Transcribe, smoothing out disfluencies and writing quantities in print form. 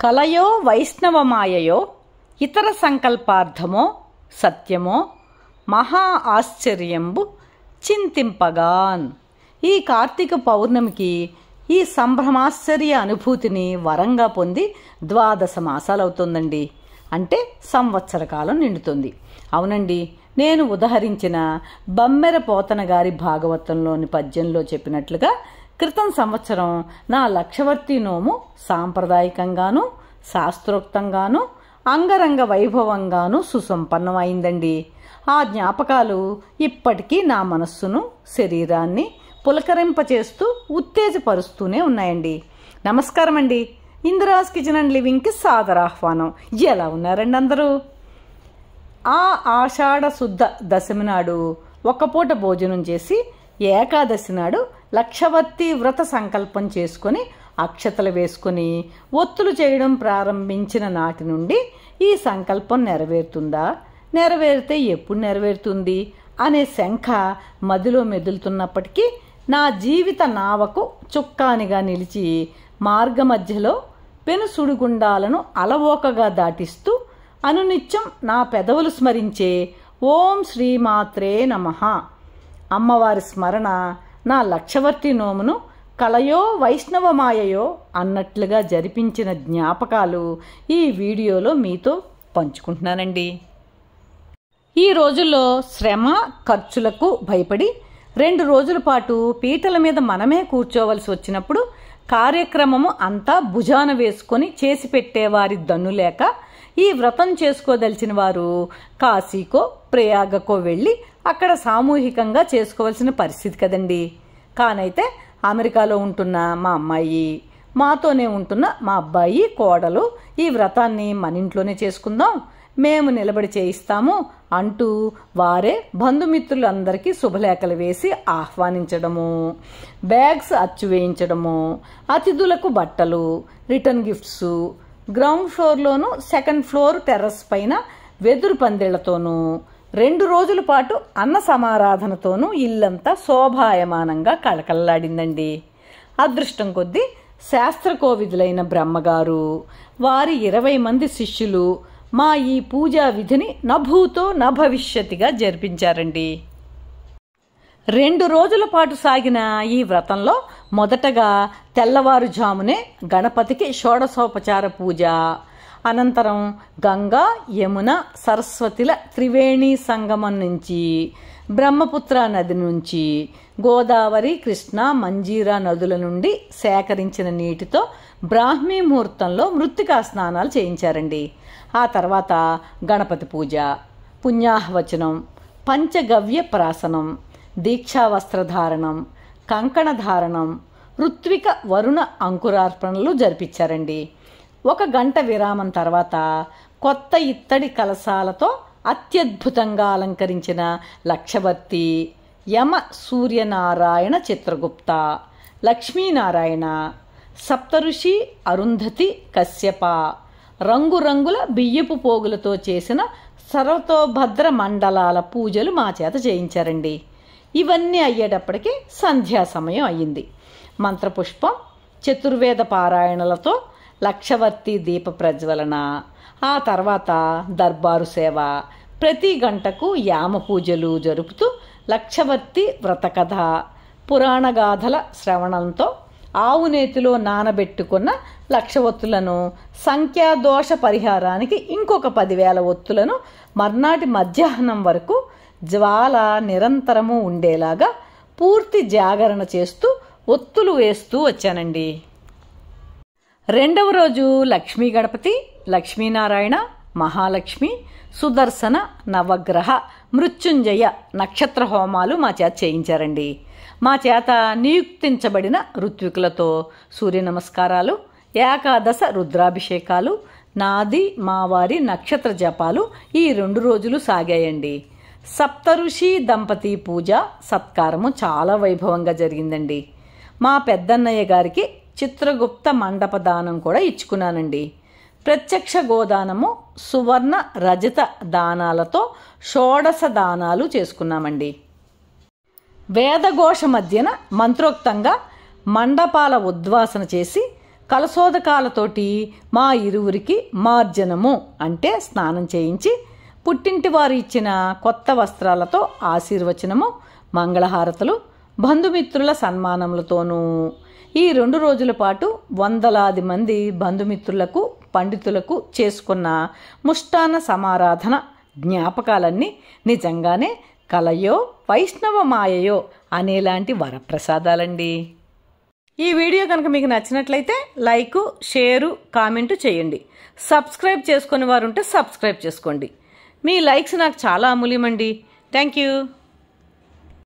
కలయో వైష్ణవమాయయో ఇతర సంకల్పార్థమో సత్యమో మహా ఆశ్చర్యంబు చింతింపగాన్. ఈ కార్తీక పౌర్ణమికి ఈ సంభ్రమాశ్చర్య అనుభూతిని వరంగా పొంది 12 మాసాలవుతుందండి. అంటే సంవత్సర కాలం నిండుతుంది. అవునండి, నేను ఉదహరించిన బమ్మెర పోతన గారి భాగవతంలోని పద్యంలో చెప్పినట్లుగా క్రితం సంవత్సరం నా లక్షవర్తి నోము సాంప్రదాయకంగాను శాస్త్రోక్తంగాను అంగరంగ వైభవంగాను సుసంపన్నమైందండి. ఆ జ్ఞాపకాలు ఇప్పటికీ నా మనస్సును శరీరాన్ని పులకరింపచేస్తూ ఉత్తేజపరుస్తూనే ఉన్నాయండి. నమస్కారం అండి. ఇందిరాస్ కిచెన్ అండ్ లివింగ్కి సాదరాహ్వానం. ఎలా ఉన్నారండి అందరూ? ఆ ఆషాఢ శుద్ధ దశమి నాడు ఒక్కపూట భోజనం చేసి ఏకాదశి నాడు లక్షవర్తి వ్రత సంకల్పం చేసుకొని అక్షతలు వేసుకొని ఒత్తులు చేయడం ప్రారంభించిన నాటి నుండి ఈ సంకల్పం నెరవేరుతుందా, నెరవేరితే ఎప్పుడు నెరవేరుతుంది అనే శంఖ మదిలో మెదులుతున్నప్పటికీ నా జీవిత నావకు చుక్కానిగా నిలిచి మార్గమధ్యలో పెను సుడిగుండాలను అలవోకగా దాటిస్తూ అనునిత్యం నా పెదవులు స్మరించే ఓం శ్రీమాత్రే నమః అమ్మవారి స్మరణ నా లక్షవర్తి నోమును కలయో వైష్ణవమాయయో అన్నట్లుగా జరిపించిన జ్ఞాపకాలు ఈ వీడియోలో మీతో పంచుకుంటున్నానండి. ఈ రోజుల్లో శ్రమ ఖర్చులకు భయపడి 2 రోజుల పాటు పీటల మీద మనమే కూర్చోవలసి వచ్చినప్పుడు కార్యక్రమము అంతా భుజాన వేసుకొని చేసి పెట్టేవారి దన్ను లేక ఈ వ్రతం చేసుకోదలిచిన వారు కాశీకో ప్రయాగకో వెళ్ళి అక్కడ సామూహికంగా చేసుకోవాల్సిన పరిస్థితి కదండి. కానైతే అమెరికాలో ఉంటున్న మా అమ్మాయి, మాతోనే ఉంటున్న మా అబ్బాయి, కోడలు ఈ వ్రతాన్ని మన ఇంట్లోనే చేసుకుందాం, మేము నిలబడి చేయిస్తాము అంటూ వారే బంధుమిత్రులందరికీ శుభలేఖలు వేసి ఆహ్వానించడము, బ్యాగ్స్ అచ్చు వేయించడము, అతిథులకు బట్టలు, రిటర్న్ గిఫ్ట్స్, గ్రౌండ్ ఫ్లోర్లోనూ సెకండ్ ఫ్లోర్ టెర్రస్ పైన వెదురు పందిళ్లతోనూ 2 రోజుల పాటు అన్న సమారాధనతోనూ ఇల్లంతా శోభాయమానంగా కళకళలాడిందండి. అదృష్టం కొద్దీ శాస్త్రకోవిదులైన బ్రహ్మగారు, వారి 20 మంది శిష్యులు మా ఈ పూజా విధిని నభూతో నభవిష్యత్తుగా జరిపించారండి. 2 రోజుల పాటు సాగిన ఈ వ్రతంలో మొదటగా తెల్లవారుజామునే గణపతికి షోడశోపచార పూజ, అనంతరం గంగా యమున సరస్వతిల త్రివేణి సంగమం నుంచి, బ్రహ్మపుత్ర నది నుంచి, గోదావరి కృష్ణ మంజీరా నదుల నుండి సేకరించిన నీటితో బ్రాహ్మీ ముహూర్తంలో మృత్తికా స్నానాలు చేయించారండి. ఆ తర్వాత గణపతి పూజ, పుణ్యాహవచనం, పంచగవ్య ప్రాసనం, దీక్షావస్త్రధారణం, కంకణధారణం, ఋత్విక వరుణ అంకురార్పణలు జరిపించారండి. 1 గంట విరామం తర్వాత కొత్త ఇత్తడి కలశాలతో అత్యద్భుతంగా అలంకరించిన లక్షవర్తి, యమ సూర్యనారాయణ చిత్రగుప్త, లక్ష్మీనారాయణ, సప్తఋషి అరుంధతి కశ్యప, రంగురంగుల బియ్యపు పోగులతో చేసిన సర్వతోభద్ర మండలాల పూజలు మా చేత చేయించారండి. ఇవన్నీ అయ్యేటప్పటికి సంధ్యా సమయం అయ్యింది. మంత్రపుష్పం, చతుర్వేద పారాయణలతో లక్షవర్తి దీప ప్రజ్వలన, ఆ తర్వాత దర్బారు సేవ, ప్రతి గంటకు యామ పూజలు జరుపుతూ లక్షవర్తి వ్రతకథ, పురాణగాథల శ్రవణంతో ఆవునేతిలో నానబెట్టుకున్న లక్షవత్తులను, సంఖ్యాదోష పరిహారానికి ఇంకొక 10,000 ఒత్తులను మర్నాటి మధ్యాహ్నం వరకు జ్వాల నిరంతరము ఉండేలాగా పూర్తి జాగరణ చేస్తూ ఒత్తులు వేస్తూ వచ్చానండి. 2వ రోజు లక్ష్మీ గణపతి, లక్ష్మీనారాయణ, మహాలక్ష్మి, సుదర్శన, నవగ్రహ, మృత్యుంజయ నక్షత్ర హోమాలు మా చేత చేయించారండి. మా చేత నియుక్తించబడిన ఋత్వికులతో సూర్య నమస్కారాలు, ఏకాదశ రుద్రాభిషేకాలు, నాది మావారి నక్షత్ర జపాలు ఈ 2 రోజులు సాగాయండి. సప్తఋషి దంపతి పూజ సత్కారము చాలా వైభవంగా జరిగిందండి. మా పెద్దన్నయ్య గారికి చిత్రగుప్త మండప దానం కూడా ఇచ్చుకున్నానండి. ప్రత్యక్ష గోదానము, సువర్ణ రజత దానాలతో షోడశ దానాలు చేసుకున్నామండి. వేదఘోష మధ్యన మంత్రోక్తంగా మండపాల ఉద్వాసన చేసి కలశోదకాలతోటి మా ఇరువురికి మార్జనము అంటే స్నానం చేయించి పుట్టింటి వారు ఇచ్చిన కొత్త వస్త్రాలతో ఆశీర్వచనము, మంగళహారతులు, బంధుమిత్రుల సన్మానములతోనూ ఈ 2 రోజుల పాటు వందలాది మంది బంధుమిత్రులకు, పండితులకు చేసుకున్న ముష్టాన్న సమారాధన జ్ఞాపకాలన్నీ నిజంగానే కలయో వైష్ణవ మాయయో అనేలాంటి వరప్రసాదాలండి. ఈ వీడియో కనుక మీకు నచ్చినట్లయితే లైకు, షేరు, కామెంటు చేయండి. సబ్స్క్రైబ్ చేసుకునే వారు ఉంటే సబ్స్క్రైబ్ చేసుకోండి. మీ లైక్స్ నాకు చాలా అమూల్యమండి. Thank you.